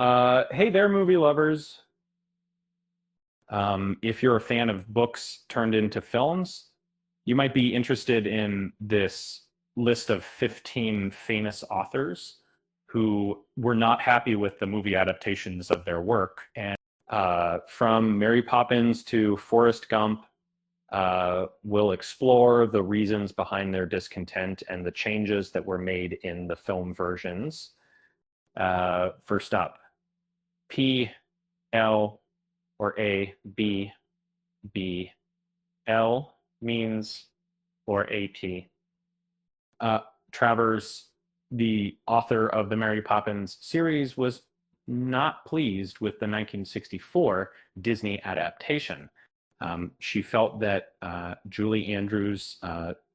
Hey there, movie lovers. If you're a fan of books turned into films, you might be interested in this list of 15 famous authors who were not happy with the movie adaptations of their work. And from Mary Poppins to Forrest Gump, we'll explore the reasons behind their discontent and the changes that were made in the film versions. First up, P. L. or A, B, B, L means, or AP. Uh, Travers, the author of the Mary Poppins series, was not pleased with the 1964 Disney adaptation. She felt that Julie Andrews'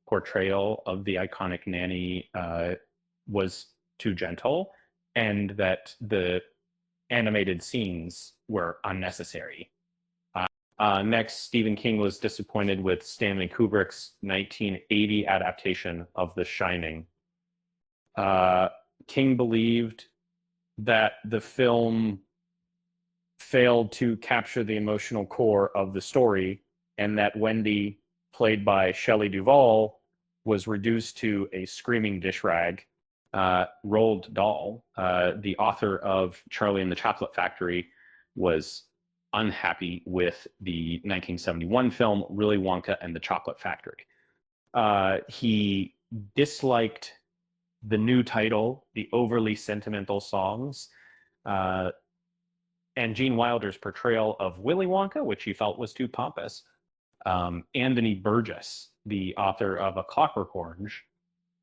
portrayal of the iconic nanny was too gentle, and that the animated scenes were unnecessary. Next, Stephen King was disappointed with Stanley Kubrick's 1980 adaptation of The Shining. Uh, King believed that the film failed to capture the emotional core of the story, and that Wendy, played by Shelley Duvall, was reduced to a screaming dish rag. Roald Dahl, the author of Charlie and the Chocolate Factory, was unhappy with the 1971 film Willy Wonka and the Chocolate Factory. He disliked the new title, the overly sentimental songs, uh, and Gene Wilder's portrayal of Willy Wonka, which he felt was too pompous. Anthony Burgess, the author of A Clockwork Orange,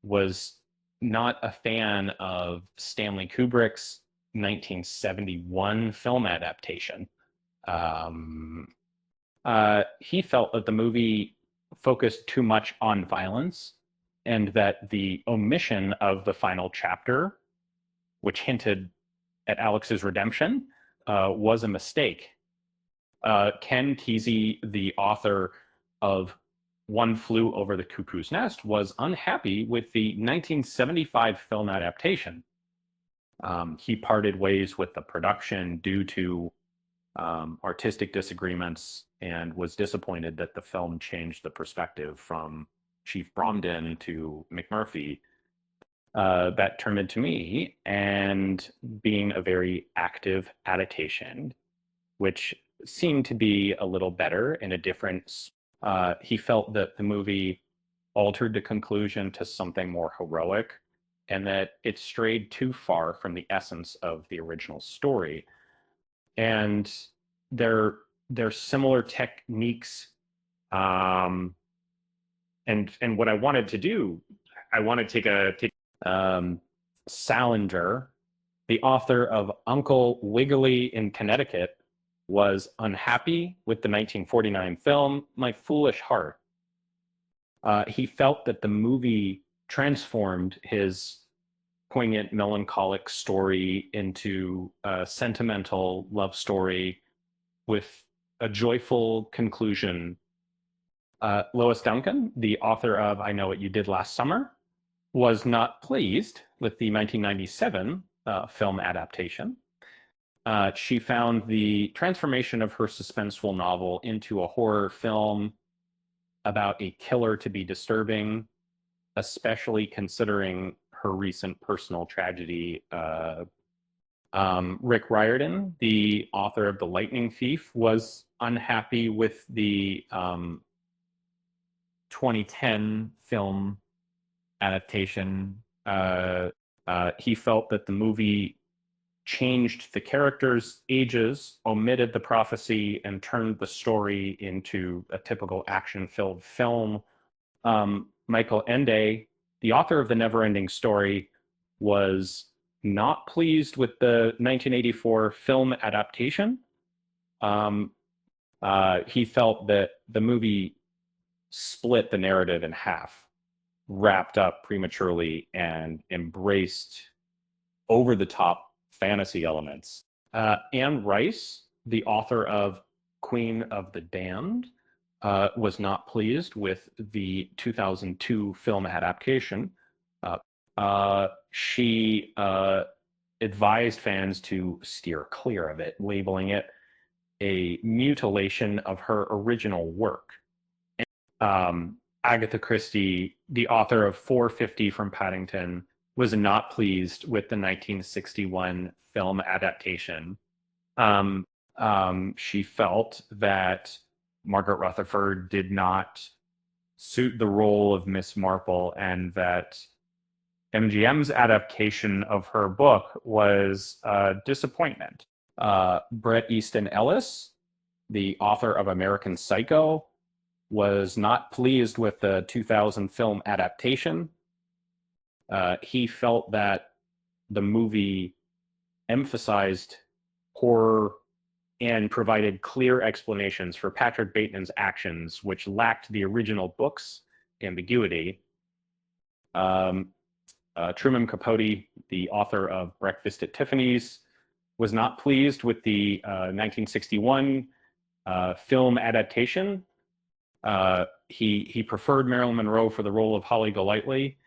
was not a fan of Stanley Kubrick's 1971 film adaptation. Um, he felt that the movie focused too much on violence and that the omission of the final chapter, which hinted at Alex's redemption, was a mistake. Ken Kesey, the author of One Flew Over the Cuckoo's Nest, was unhappy with the 1975 film adaptation. He parted ways with the production due to artistic disagreements and was disappointed that the film changed the perspective from Chief Bromden to McMurphy. That turned into me and being a very active adaptation, which seemed to be a little better in a different. He felt that the movie altered the conclusion to something more heroic and that it strayed too far from the essence of the original story. And they're similar techniques. Um, and what I wanted to do, I want to take Salinger, the author of Uncle Wiggily in Connecticut, was unhappy with the 1949 film My Foolish Heart. He felt that the movie transformed his poignant, melancholic story into a sentimental love story with a joyful conclusion. Lois Duncan, the author of I Know What You Did Last Summer, was not pleased with the 1997 film adaptation. She found the transformation of her suspenseful novel into a horror film about a killer to be disturbing, especially considering her recent personal tragedy. Rick Riordan, the author of The Lightning Thief, was unhappy with the 2010 film adaptation. He felt that the movie changed the characters' ages, omitted the prophecy, and turned the story into a typical action-filled film. Michael Ende, the author of The Neverending Story, was not pleased with the 1984 film adaptation. He felt that the movie split the narrative in half, wrapped up prematurely, and embraced over the top fantasy elements. Anne Rice, the author of Queen of the Damned, was not pleased with the 2002 film adaptation. She advised fans to steer clear of it, labeling it a mutilation of her original work. Agatha Christie, the author of 450 from Paddington, was not pleased with the 1961 film adaptation. Um, she felt that Margaret Rutherford did not suit the role of Miss Marple, and that MGM's adaptation of her book was a disappointment. Bret Easton Ellis, the author of American Psycho, was not pleased with the 2000 film adaptation. He felt that the movie emphasized horror and provided clear explanations for Patrick Bateman's actions, which lacked the original book's ambiguity. Um, Truman Capote, the author of Breakfast at Tiffany's, was not pleased with the 1961 film adaptation. He preferred Marilyn Monroe for the role of Holly Golightly,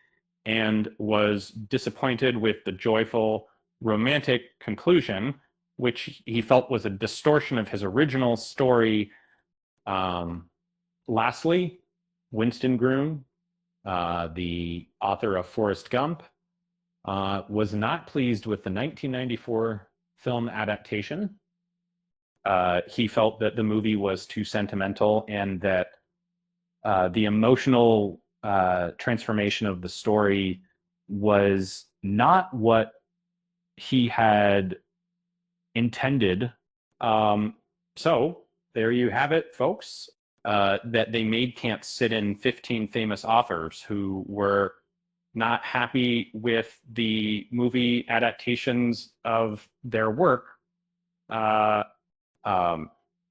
and was disappointed with the joyful, romantic conclusion, which he felt was a distortion of his original story. Lastly, Winston Groom, the author of Forrest Gump, was not pleased with the 1994 film adaptation. He felt that the movie was too sentimental, and that the emotional transformation of the story was not what he had intended. So there you have it, folks. That they made can't sit in 15 famous authors who were not happy with the movie adaptations of their work. Uh, um,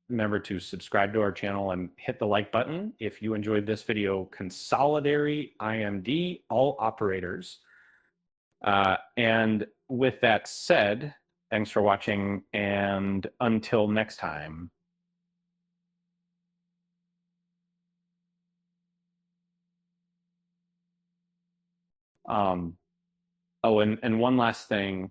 Remember to subscribe to our channel and hit the like button if you enjoyed this video. Consolidary IMD, all operators. And with that said, thanks for watching, and until next time. Oh, and one last thing.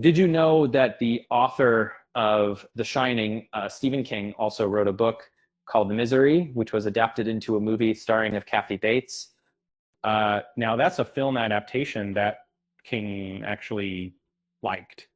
Did you know that the author of The Shining, Stephen King, also wrote a book called Misery, which was adapted into a movie starring of Kathy Bates? Now, that's a film adaptation that King actually liked.